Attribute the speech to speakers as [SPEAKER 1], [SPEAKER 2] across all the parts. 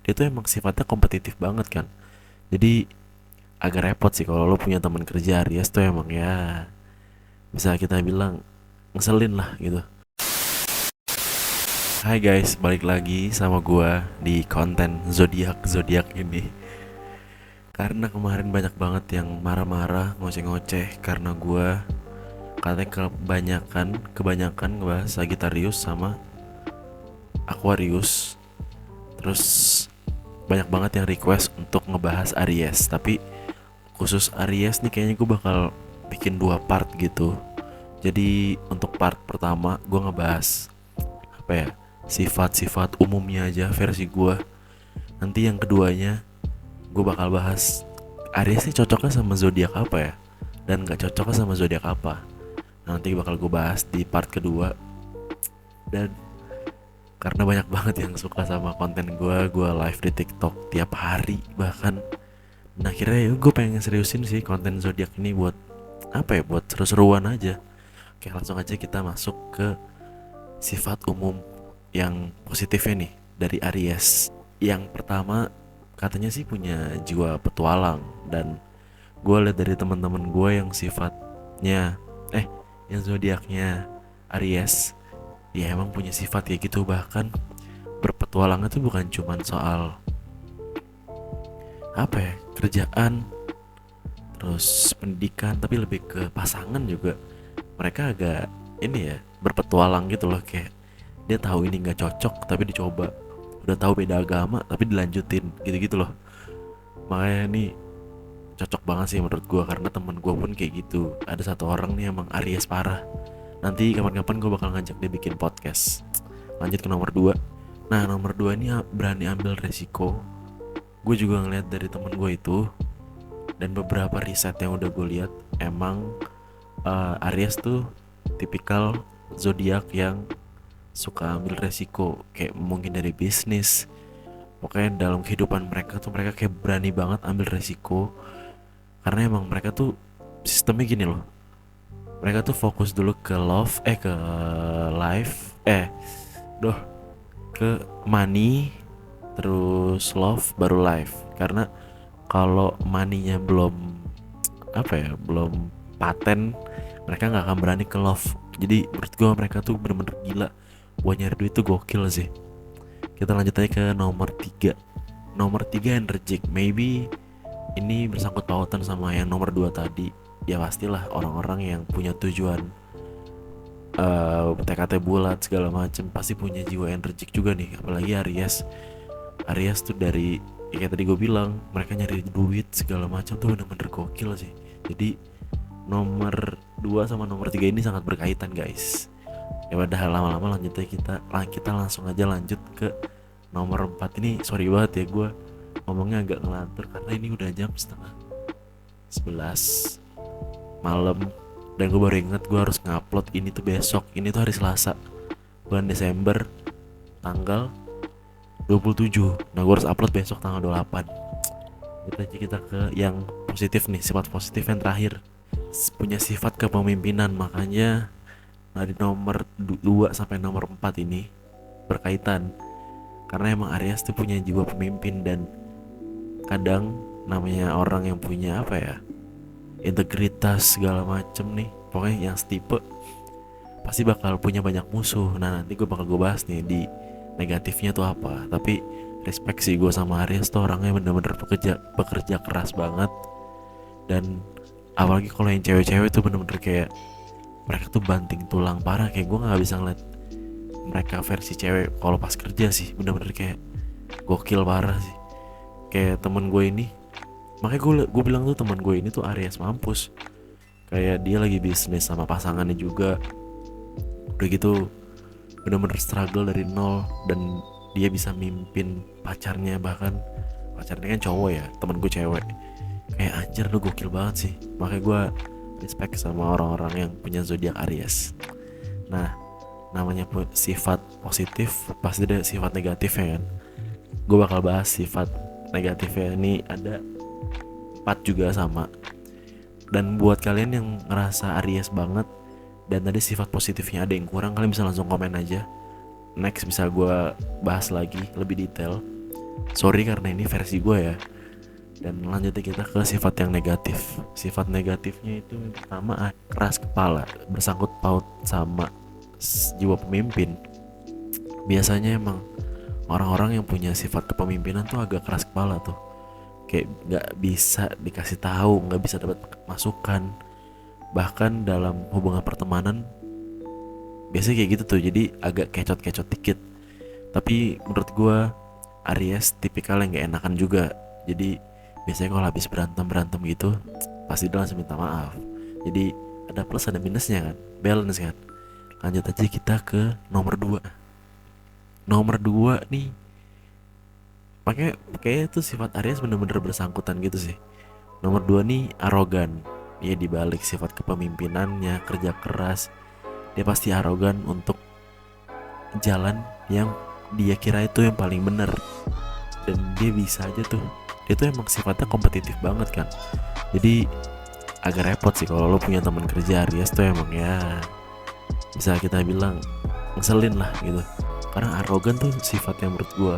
[SPEAKER 1] dia tuh emang sifatnya kompetitif banget kan. Jadi agak repot sih kalau lo punya teman kerja Aries tuh, emang ya bisa kita bilang ngeselin lah gitu. Hai guys, balik lagi sama gua di konten zodiak ini. Karena kemarin banyak banget yang marah-marah, ngoceh-ngoceh karena gua katanya kebanyakan ngebahas Sagittarius sama Aquarius. Terus banyak banget yang request untuk ngebahas Aries, tapi khusus Aries nih kayaknya gue bakal bikin dua part gitu. Jadi untuk part pertama gue ngebahas apa ya, sifat-sifat umumnya aja versi gue. Nanti yang keduanya gue bakal bahas Aries ini cocoknya sama zodiak apa ya, dan nggak cocoknya sama zodiak apa. Nanti bakal gue bahas di part kedua. Dan karena banyak banget yang suka sama konten gue live di TikTok tiap hari bahkan. Nah akhirnya ya gue pengen seriusin sih konten zodiak ini buat apa ya, buat seru-seruan aja. Oke, langsung aja kita masuk ke sifat umum yang positifnya nih dari Aries. Yang pertama, katanya sih punya jiwa petualang. Dan gue lihat dari teman-teman gue yang sifatnya yang zodiaknya Aries, ya emang punya sifat kayak gitu. Bahkan berpetualang itu bukan cuman soal apa ya, kerjaan, terus pendidikan, tapi lebih ke pasangan juga. Mereka agak ini ya, berpetualang gitu loh. Kayak dia tahu ini nggak cocok tapi dicoba, udah tahu beda agama tapi dilanjutin, gitu-gitu loh. Makanya nih cocok banget sih menurut gue, karena temen gue pun kayak gitu. Ada satu orang nih emang Aries parah. Nanti kapan-kapan gue bakal ngajak dia bikin podcast. Lanjut ke nomor 2. Nah nomor 2 ini berani ambil resiko. Gue juga ngeliat dari temen gue itu, dan beberapa riset yang udah gue lihat, emang Aries tuh tipikal zodiak yang suka ambil resiko, kayak mungkin dari bisnis. Pokoknya dalam kehidupan mereka tuh mereka kayak berani banget ambil resiko. Karena emang mereka tuh sistemnya gini loh, mereka tuh fokus dulu ke ke life, doh, ke money, terus love, baru life. Karena kalau money-nya belum apa ya, belum paten, mereka nggak akan berani ke love. Jadi menurut gue mereka tuh bener-bener gila buat nyari duit tuh, gokil sih. Kita lanjut aja ke nomor 3. Nomor 3 energik. Maybe ini bersangkut pautan sama yang nomor 2 tadi. Ya pastilah orang-orang yang punya tujuan TKT bulat segala macem pasti punya jiwa energik juga nih. Apalagi Aries. Aries tuh dari ya kayak tadi gue bilang, mereka nyari duit segala macam tuh bener-bener gokil sih. Jadi nomor 2 sama nomor 3 ini sangat berkaitan guys. Ya udah lama-lama lanjut aja, kita langsung aja lanjut ke nomor 4. Ini sorry banget ya gue ngomongnya agak ngelantur karena ini udah jam setengah 11 malam. Dan gue baru inget gue harus ngupload ini tuh besok. Ini tuh hari Selasa, bulan Desember, tanggal 27. Nah gue harus upload besok tanggal 28. Kita ke yang positif nih, sifat positif yang terakhir. Punya sifat kepemimpinan. Makanya dari nomor 2 sampai nomor 4 ini berkaitan. Karena emang Aries tuh punya jiwa pemimpin. Dan kadang namanya orang yang punya apa ya, integritas segala macem nih, pokoknya yang setipe, pasti bakal punya banyak musuh. Nah nanti gue bakal bahas nih di negatifnya tuh apa. Tapi respect sih gue sama Aries tuh, orangnya bener-bener bekerja keras banget. Dan apalagi kalau yang cewek-cewek tuh bener-bener kayak mereka tuh banting tulang parah. Kayak gue nggak bisa ngeliat mereka versi cewek kalau pas kerja sih, bener-bener kayak gokil parah sih. Kayak temen gue ini, makanya gue bilang tuh temen gue ini tuh Aries mampus. Kayak dia lagi bisnis sama pasangannya juga, udah gitu bener-bener struggle dari nol. Dan dia bisa mimpin pacarnya, bahkan pacarnya kan cowok ya, temen gue cewek. Kayak anjir, lu gokil banget sih. Makanya gue respect sama orang-orang yang punya zodiak Aries. Nah namanya sifat positif pasti ada sifat negatifnya kan. Gue bakal bahas sifat negatifnya. Ini ada 4 juga sama. Dan buat kalian yang ngerasa Aries banget dan tadi sifat positifnya ada yang kurang, kalian bisa langsung komen aja. Next bisa gue bahas lagi lebih detail. Sorry karena ini versi gue ya. Dan lanjutnya kita ke sifat yang negatif. Sifat negatifnya itu yang pertama keras kepala, bersangkut paut sama jiwa pemimpin. Biasanya emang orang-orang yang punya sifat kepemimpinan tuh agak keras kepala tuh. Kayak nggak bisa dikasih tahu, nggak bisa dapat masukan. Bahkan dalam hubungan pertemanan biasanya kayak gitu tuh, jadi agak kecot-kecot dikit. Tapi menurut gue Aries tipikal yang gak enakan juga. Jadi biasanya kalau habis berantem gitu pasti dia langsung minta maaf. Jadi ada plus ada minusnya kan, balance kan. Lanjut aja kita ke nomor 2. Nomor 2 nih, makanya kayaknya tuh sifat Aries bener-bener bersangkutan gitu sih. Nomor 2 nih arogan. Dia dibalik sifat kepemimpinannya, kerja keras, dia pasti arogan untuk jalan yang dia kira itu yang paling benar. Dan dia bisa aja tuh, dia tuh emang sifatnya kompetitif banget kan. Jadi agak repot sih kalau lo punya teman kerja Aries tuh emang ya bisa kita bilang ngeselin lah gitu. Karena arogan tuh sifat yang menurut gue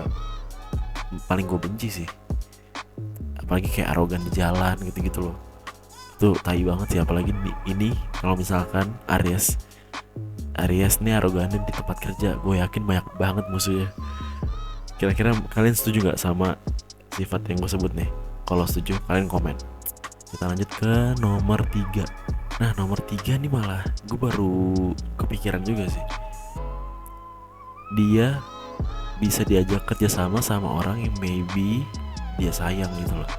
[SPEAKER 1] paling gue benci sih. Apalagi kayak arogan di jalan gitu-gitu loh. Itu tai banget sih. Apalagi ini kalau misalkan Aries nih arogannya di tempat kerja, gue yakin banyak banget musuhnya. Kira-kira kalian setuju gak sama sifat yang gue sebut nih? Kalau setuju kalian komen. Kita lanjut ke nomor 3. Nah nomor 3 nih malah gue baru kepikiran juga sih. Dia bisa diajak kerjasama sama orang yang maybe dia sayang gitu loh.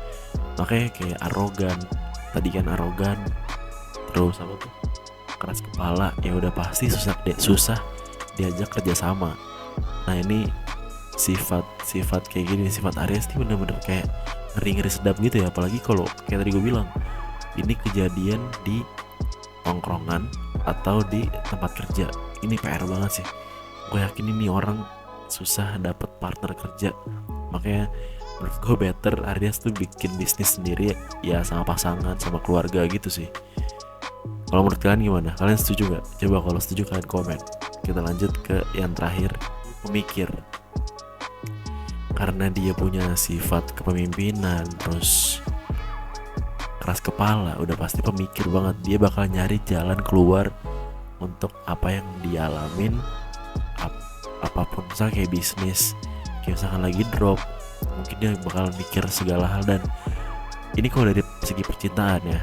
[SPEAKER 1] Makanya kayak arogan. Tadi kan arogan, terus apa tuh, keras kepala, ya udah pasti susah diajak kerjasama. Nah ini sifat kayak gini, sifat Aries ini bener-bener kayak ngeri sedap gitu ya. Apalagi kalau kayak tadi gue bilang, ini kejadian di tongkrongan atau di tempat kerja. Ini PR banget sih. Gue yakin ini orang susah dapet partner kerja. Makanya menurut gue better Aries tuh bikin bisnis sendiri ya, sama pasangan, sama keluarga gitu sih. Kalau menurut kalian gimana? Kalian setuju gak? Coba kalau setuju kalian komen. Kita lanjut ke yang terakhir, pemikir. Karena dia punya sifat kepemimpinan, terus keras kepala, udah pasti pemikir banget. Dia bakal nyari jalan keluar untuk apa yang dia alamin, apapun. Misalnya kayak bisnis, kayak misalkan lagi drop, mungkin dia bakal mikir segala hal. Dan ini kalau dari segi percintaan ya,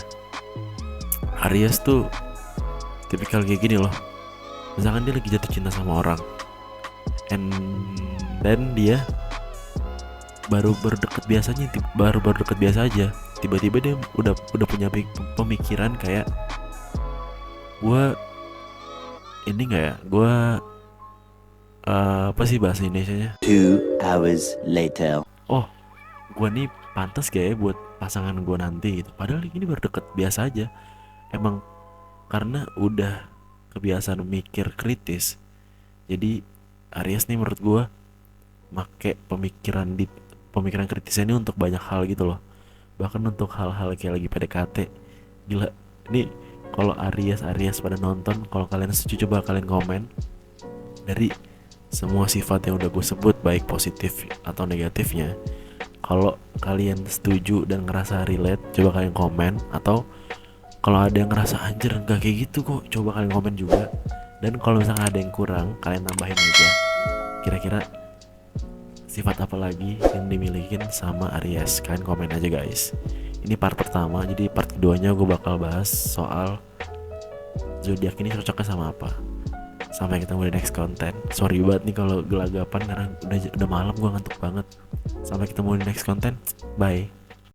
[SPEAKER 1] Aries tuh tipikal kayak gini loh. Misalkan dia lagi jatuh cinta sama orang, and then dia baru deket biasa aja, tiba-tiba dia udah punya pemikiran kayak, gue ini nggak ya, gue apa sih bahasa Indonesianya?
[SPEAKER 2] 2 hours later.
[SPEAKER 1] Oh, gue nih pantas gak ya buat pasangan gue nanti gitu. Padahal ini baru deket biasa aja. Emang karena udah kebiasaan mikir kritis, jadi Aries nih menurut gue make pemikiran kritisnya ini untuk banyak hal gitu loh. Bahkan untuk hal-hal kayak lagi PDKT. Gila, ini kalau Aries pada nonton, kalau kalian setuju coba kalian komen. Dari semua sifat yang udah gue sebut, baik positif atau negatifnya, kalau kalian setuju dan ngerasa relate, coba kalian komen. Atau kalau ada yang ngerasa anjir enggak kayak gitu kok, coba kalian komen juga. Dan kalau misalnya ada yang kurang, kalian nambahin aja. Kira-kira sifat apa lagi yang dimilikin sama Aries? Kalian komen aja guys. Ini part pertama, jadi part keduanya gue bakal bahas soal zodiak ini cocoknya sama apa. Sampai ketemu di next konten. Sorry banget nih kalau gelagapan karena udah malam, gue ngantuk banget. Sampai ketemu di next konten. Bye.